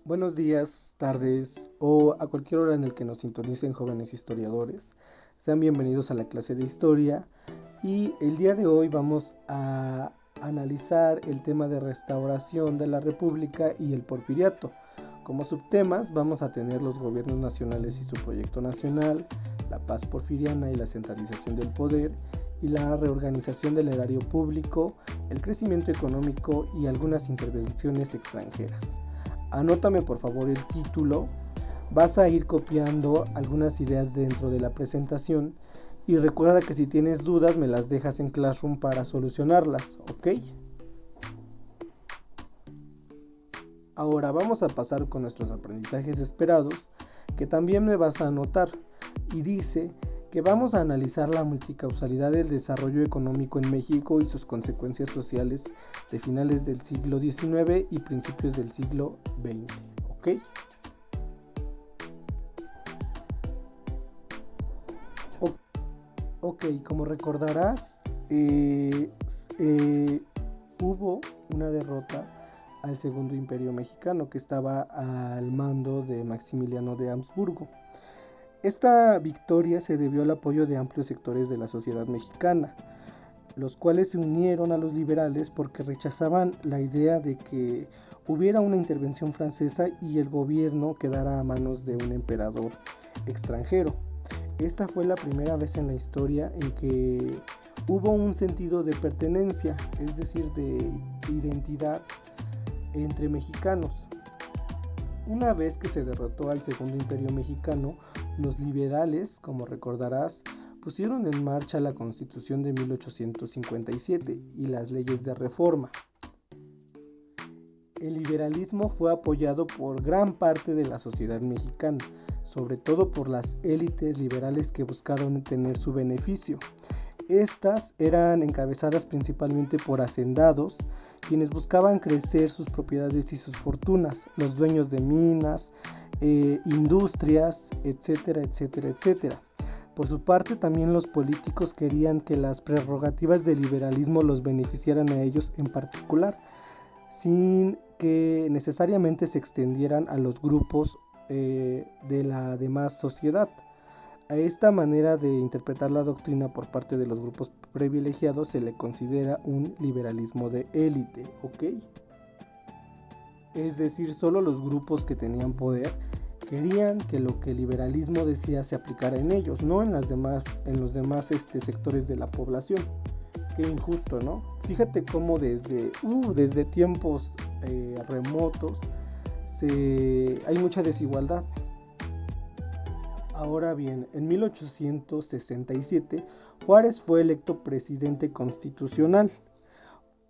Buenos días, tardes o a cualquier hora en el que nos sintonicen jóvenes historiadores. Sean bienvenidos a la clase de historia y el día de hoy vamos a analizar el tema de restauración de la República y el Porfiriato. Como subtemas vamos a tener los gobiernos nacionales y su proyecto nacional, la paz porfiriana y la centralización del poder y la reorganización del erario público, el crecimiento económico y algunas intervenciones extranjeras. Anótame por favor el título, vas a ir copiando algunas ideas dentro de la presentación y recuerda que si tienes dudas me las dejas en Classroom para solucionarlas, ¿ok? Ahora vamos a pasar con nuestros aprendizajes esperados, que también me vas a anotar, y dice que vamos a analizar la multicausalidad del desarrollo económico en México y sus consecuencias sociales de finales del siglo XIX y principios del siglo XX, ¿ok? Ok, como recordarás, hubo una derrota al Segundo Imperio Mexicano que estaba al mando de Maximiliano de Habsburgo. Esta victoria se debió al apoyo de amplios sectores de la sociedad mexicana, los cuales se unieron a los liberales porque rechazaban la idea de que hubiera una intervención francesa y el gobierno quedara a manos de un emperador extranjero. Esta fue la primera vez en la historia en que hubo un sentido de pertenencia, es decir, de identidad entre mexicanos. Una vez que se derrotó al Segundo Imperio Mexicano, los liberales, como recordarás, pusieron en marcha la Constitución de 1857 y las leyes de reforma. El liberalismo fue apoyado por gran parte de la sociedad mexicana, sobre todo por las élites liberales que buscaron tener su beneficio. Estas eran encabezadas principalmente por hacendados, quienes buscaban crecer sus propiedades y sus fortunas, los dueños de minas, industrias, etcétera, etcétera, etcétera. Por su parte, también los políticos querían que las prerrogativas del liberalismo los beneficiaran a ellos en particular, sin que necesariamente se extendieran a los grupos de la demás sociedad. A esta manera de interpretar la doctrina por parte de los grupos privilegiados se le considera un liberalismo de élite, ¿ok? Es decir, solo los grupos que tenían poder querían que lo que el liberalismo decía se aplicara en ellos, no en los demás sectores de la población. Qué injusto, ¿no? Fíjate cómo desde tiempos remotos hay mucha desigualdad. Ahora bien, en 1867 Juárez fue electo presidente constitucional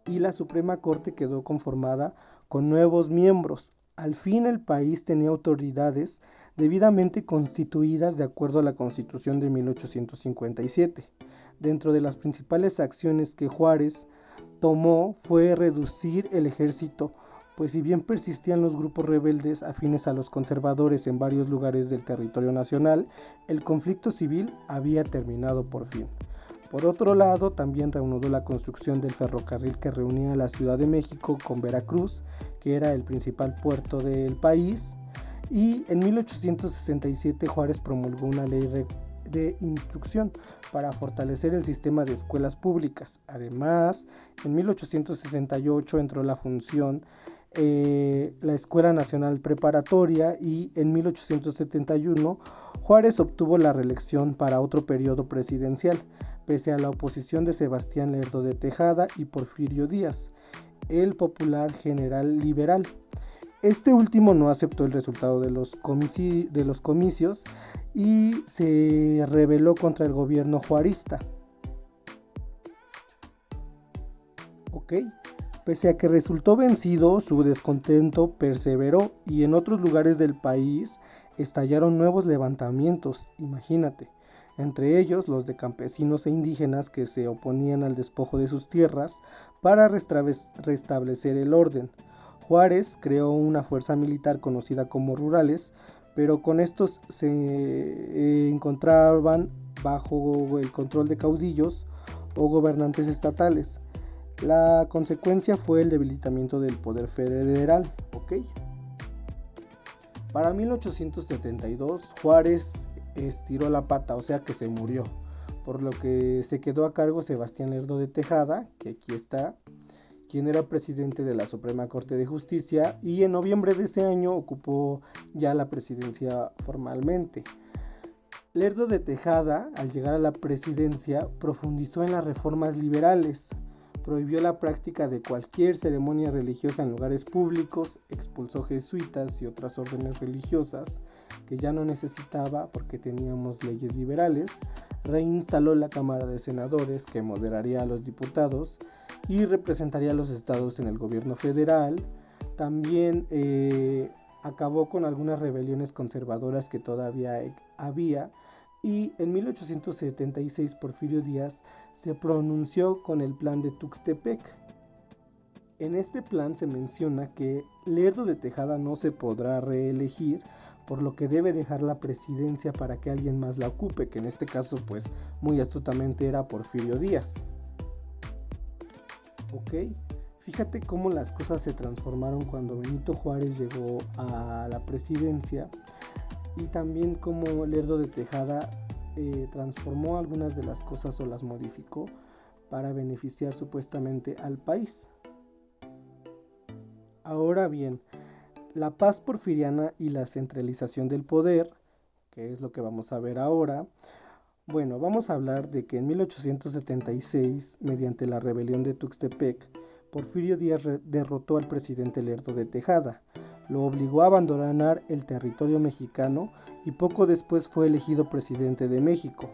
y la Suprema Corte quedó conformada con nuevos miembros. Al fin el país tenía autoridades debidamente constituidas de acuerdo a la Constitución de 1857. Dentro de las principales acciones que Juárez tomó fue reducir el ejército, pues si bien persistían los grupos rebeldes afines a los conservadores en varios lugares del territorio nacional, el conflicto civil había terminado por fin. Por otro lado, también reanudó la construcción del ferrocarril que reunía a la Ciudad de México con Veracruz, que era el principal puerto del país, y en 1867 Juárez promulgó una ley de instrucción para fortalecer el sistema de escuelas públicas. Además, en 1868 entró la función la Escuela Nacional Preparatoria y en 1871 Juárez obtuvo la reelección para otro periodo presidencial, pese a la oposición de Sebastián Lerdo de Tejada y Porfirio Díaz, el popular general liberal. Este último no aceptó el resultado de los comicios y se rebeló contra el gobierno juarista. ¿Ok? Pese a que resultó vencido, su descontento perseveró y en otros lugares del país estallaron nuevos levantamientos, imagínate, entre ellos los de campesinos e indígenas que se oponían al despojo de sus tierras para restablecer el orden. Juárez creó una fuerza militar conocida como rurales, pero con estos se encontraban bajo el control de caudillos o gobernantes estatales. La consecuencia fue el debilitamiento del poder federal, ¿ok? Para 1872 Juárez estiró la pata, o sea que se murió, por lo que se quedó a cargo Sebastián Lerdo de Tejada, que aquí está, quien era presidente de la Suprema Corte de Justicia, y en noviembre de ese año ocupó ya la presidencia formalmente. Lerdo de Tejada, al llegar a la presidencia, profundizó en las reformas liberales, prohibió la práctica de cualquier ceremonia religiosa en lugares públicos, expulsó jesuitas y otras órdenes religiosas que ya no necesitaba porque teníamos leyes liberales, reinstaló la Cámara de Senadores que moderaría a los diputados y representaría a los estados en el gobierno federal. También acabó con algunas rebeliones conservadoras que todavía había, y en 1876 Porfirio Díaz se pronunció con el plan de Tuxtepec. En este plan se menciona que Lerdo de Tejada no se podrá reelegir, por lo que debe dejar la presidencia para que alguien más la ocupe, que en este caso pues muy astutamente era Porfirio Díaz. Ok, fíjate cómo las cosas se transformaron cuando Benito Juárez llegó a la presidencia, y también cómo Lerdo de Tejada transformó algunas de las cosas o las modificó para beneficiar supuestamente al país. Ahora bien, la paz porfiriana y la centralización del poder, que es lo que vamos a ver ahora. Bueno, vamos a hablar de que en 1876, mediante la rebelión de Tuxtepec, Porfirio Díaz derrotó al presidente Lerdo de Tejada, lo obligó a abandonar el territorio mexicano y poco después fue elegido presidente de México.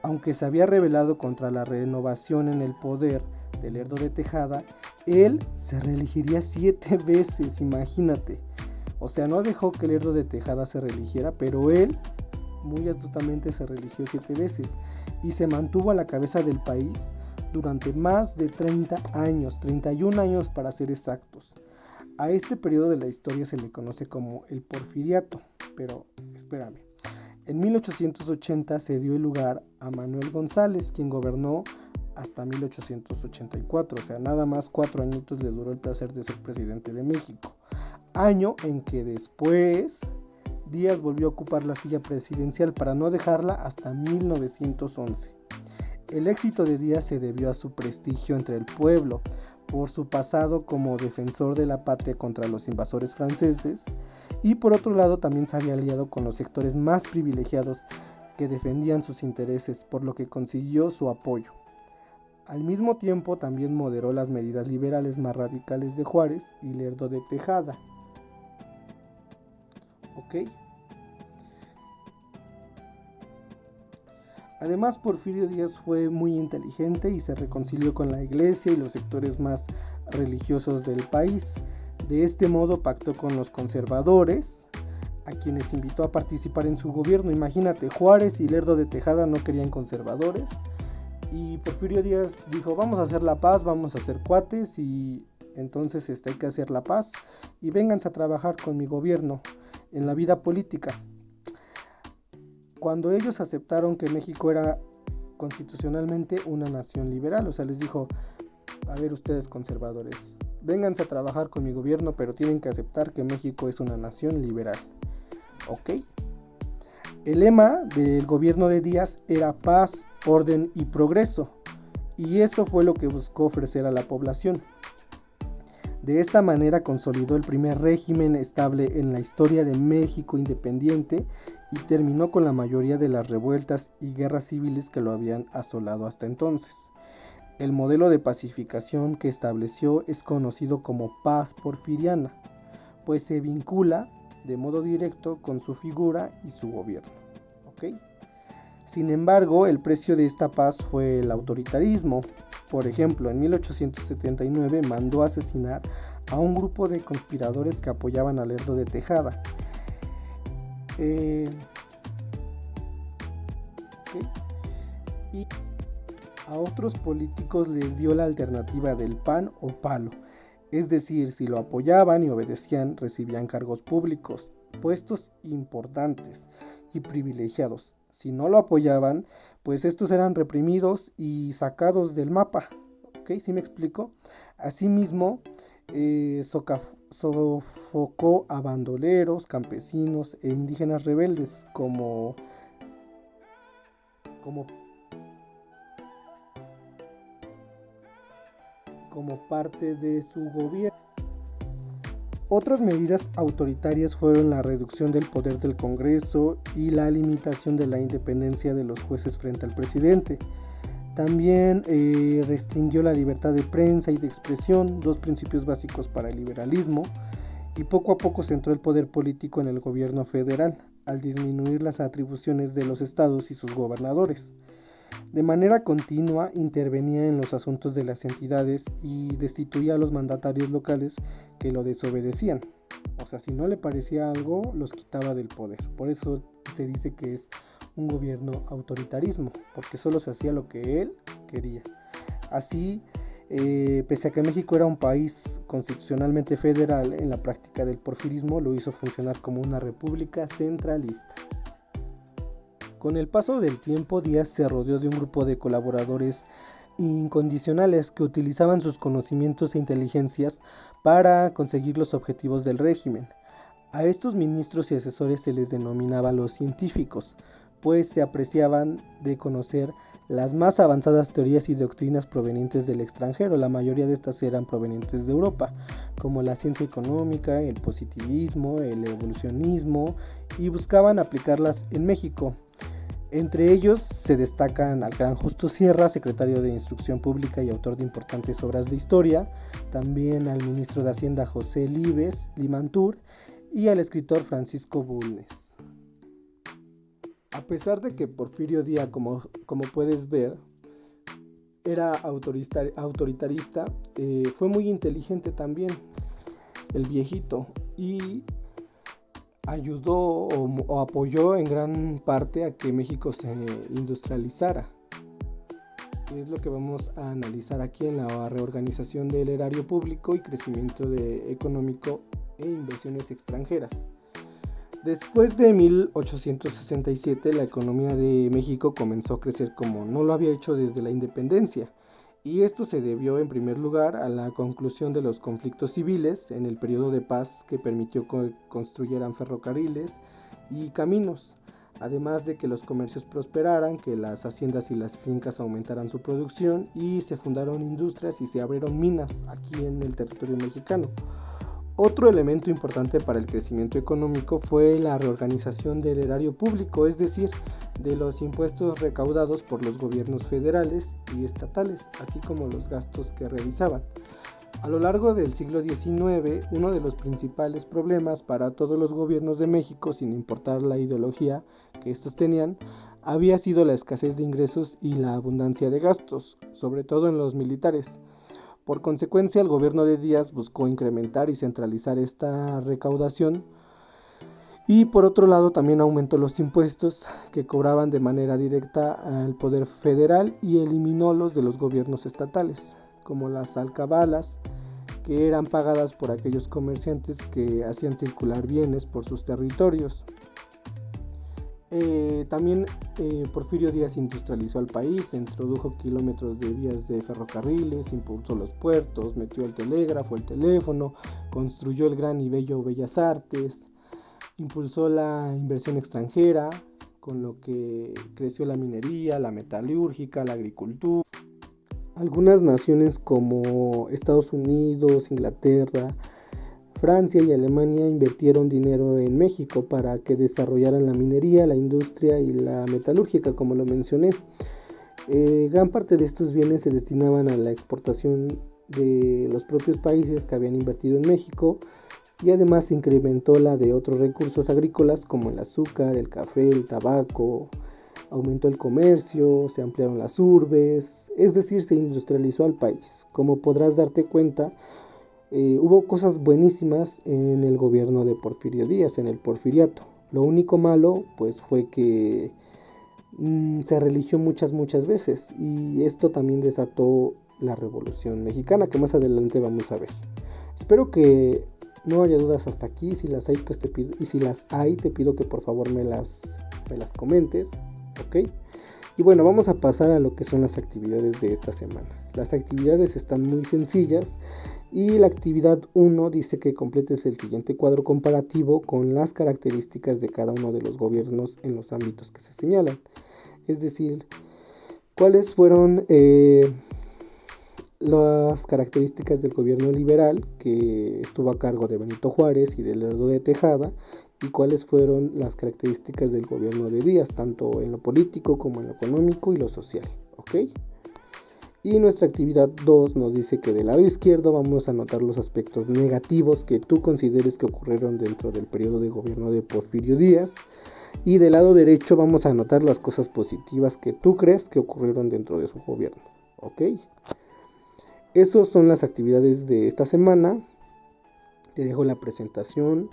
Aunque se había rebelado contra la renovación en el poder de Lerdo de Tejada, él se reelegiría 7 veces, imagínate. O sea, no dejó que Lerdo de Tejada se reeligiera, pero él muy astutamente se reeligió 7 veces y se mantuvo a la cabeza del país durante más de 30 años, 31 años para ser exactos. A este periodo de la historia se le conoce como el Porfiriato, pero espérame. En 1880 se dio el lugar a Manuel González, quien gobernó hasta 1884, o sea, nada más 4 añitos le duró el placer de ser presidente de México. Año en que después Díaz volvió a ocupar la silla presidencial para no dejarla hasta 1911. El éxito de Díaz se debió a su prestigio entre el pueblo, por su pasado como defensor de la patria contra los invasores franceses, y por otro lado también se había aliado con los sectores más privilegiados que defendían sus intereses, por lo que consiguió su apoyo. Al mismo tiempo también moderó las medidas liberales más radicales de Juárez y Lerdo de Tejada. ¿Ok? Además, Porfirio Díaz fue muy inteligente y se reconcilió con la iglesia y los sectores más religiosos del país. De este modo pactó con los conservadores, a quienes invitó a participar en su gobierno. Imagínate, Juárez y Lerdo de Tejada no querían conservadores, y Porfirio Díaz dijo: vamos a hacer la paz, vamos a hacer cuates, y entonces hay que hacer la paz y vénganse a trabajar con mi gobierno en la vida política. Cuando ellos aceptaron que México era constitucionalmente una nación liberal, o sea, les dijo: a ver, ustedes conservadores, vénganse a trabajar con mi gobierno, pero tienen que aceptar que México es una nación liberal. ¿Ok? El lema del gobierno de Díaz era paz, orden y progreso, y eso fue lo que buscó ofrecer a la población. De esta manera consolidó el primer régimen estable en la historia de México independiente y terminó con la mayoría de las revueltas y guerras civiles que lo habían asolado hasta entonces. El modelo de pacificación que estableció es conocido como paz porfiriana, pues se vincula de modo directo con su figura y su gobierno. ¿Ok? Sin embargo, el precio de esta paz fue el autoritarismo. Por ejemplo, en 1879 mandó asesinar a un grupo de conspiradores que apoyaban a Lerdo de Tejada. Y a otros políticos les dio la alternativa del pan o palo. Es decir, si lo apoyaban y obedecían, recibían cargos públicos, puestos importantes y privilegiados. Si no lo apoyaban, pues estos eran reprimidos y sacados del mapa. ¿Ok? ¿Sí me explico? Asimismo, Sofocó a bandoleros, campesinos e indígenas rebeldes como, como parte de su gobierno. Otras medidas autoritarias fueron la reducción del poder del Congreso y la limitación de la independencia de los jueces frente al presidente. También restringió la libertad de prensa y de expresión, dos principios básicos para el liberalismo, y poco a poco centró el poder político en el gobierno federal, al disminuir las atribuciones de los estados y sus gobernadores. De manera continua intervenía en los asuntos de las entidades y destituía a los mandatarios locales que lo desobedecían. O sea, si no le parecía algo, los quitaba del poder. Por eso se dice que es un gobierno autoritarismo, porque solo se hacía lo que él quería. Así, pese a que México era un país constitucionalmente federal, en la práctica del porfirismo lo hizo funcionar como una república centralista. Con el paso del tiempo, Díaz se rodeó de un grupo de colaboradores incondicionales que utilizaban sus conocimientos e inteligencias para conseguir los objetivos del régimen. A estos ministros y asesores se les denominaba los científicos, pues se apreciaban de conocer las más avanzadas teorías y doctrinas provenientes del extranjero. La mayoría de estas eran provenientes de Europa, como la ciencia económica, el positivismo, el evolucionismo, y buscaban aplicarlas en México. Entre ellos se destacan al gran Justo Sierra, secretario de Instrucción Pública y autor de importantes obras de historia, también al ministro de Hacienda José Limantur y al escritor Francisco Bulnes. A pesar de que Porfirio Díaz, como puedes ver, era autoritarista, fue muy inteligente también, el viejito, y ayudó o apoyó en gran parte a que México se industrializara, que es lo que vamos a analizar aquí en la reorganización del erario público y crecimiento económico e inversiones extranjeras. Después de 1867, la economía de México comenzó a crecer como no lo había hecho desde la independencia, y esto se debió en primer lugar a la conclusión de los conflictos civiles en el periodo de paz que permitió que construyeran ferrocarriles y caminos, además de que los comercios prosperaran, que las haciendas y las fincas aumentaran su producción y se fundaron industrias y se abrieron minas aquí en el territorio mexicano. Otro elemento importante para el crecimiento económico fue la reorganización del erario público, es decir, de los impuestos recaudados por los gobiernos federales y estatales, así como los gastos que realizaban. A lo largo del siglo XIX, uno de los principales problemas para todos los gobiernos de México, sin importar la ideología que estos tenían, había sido la escasez de ingresos y la abundancia de gastos, sobre todo en los militares. Por consecuencia, el gobierno de Díaz buscó incrementar y centralizar esta recaudación y por otro lado también aumentó los impuestos que cobraban de manera directa al poder federal y eliminó los de los gobiernos estatales, como las alcabalas, que eran pagadas por aquellos comerciantes que hacían circular bienes por sus territorios. También Porfirio Díaz industrializó al país, introdujo kilómetros de vías de ferrocarriles, impulsó los puertos, metió el telégrafo, el teléfono, construyó el gran y bello Bellas Artes, impulsó la inversión extranjera, con lo que creció la minería, la metalúrgica, la agricultura. Algunas naciones como Estados Unidos, Inglaterra, Francia y Alemania invirtieron dinero en México para que desarrollaran la minería, la industria y la metalúrgica, como lo mencioné. Gran parte de estos bienes se destinaban a la exportación de los propios países que habían invertido en México y además se incrementó la de otros recursos agrícolas como el azúcar, el café, el tabaco. Aumentó el comercio, se ampliaron las urbes, es decir, se industrializó al país. Como podrás darte cuenta, hubo cosas buenísimas en el gobierno de Porfirio Díaz, en el porfiriato. Lo único malo pues fue que se religió muchas veces y esto también desató la Revolución Mexicana, que más adelante vamos a ver. Espero que no haya dudas hasta aquí. Si las hay, pues te pido que por favor me las comentes, ¿ok? Y bueno, vamos a pasar a lo que son las actividades de esta semana. Las actividades están muy sencillas y la actividad 1 dice que completes el siguiente cuadro comparativo con las características de cada uno de los gobiernos en los ámbitos que se señalan. Es decir, cuáles fueron las características del gobierno liberal que estuvo a cargo de Benito Juárez y de Lerdo de Tejada, y cuáles fueron las características del gobierno de Díaz, tanto en lo político como en lo económico y lo social, ¿ok? Y nuestra actividad 2 nos dice que del lado izquierdo vamos a anotar los aspectos negativos que tú consideres que ocurrieron dentro del periodo de gobierno de Porfirio Díaz, y del lado derecho vamos a anotar las cosas positivas que tú crees que ocurrieron dentro de su gobierno, ¿ok? Esas son las actividades de esta semana. Te dejo la presentación,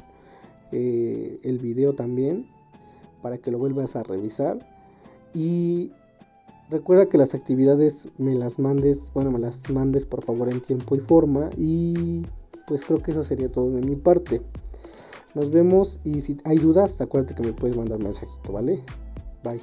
el video también, para que lo vuelvas a revisar. Y recuerda que las actividades me las mandes por favor en tiempo y forma. Y pues creo que eso sería todo de mi parte. Nos vemos, y si hay dudas, acuérdate que me puedes mandar un mensajito, ¿vale? Bye.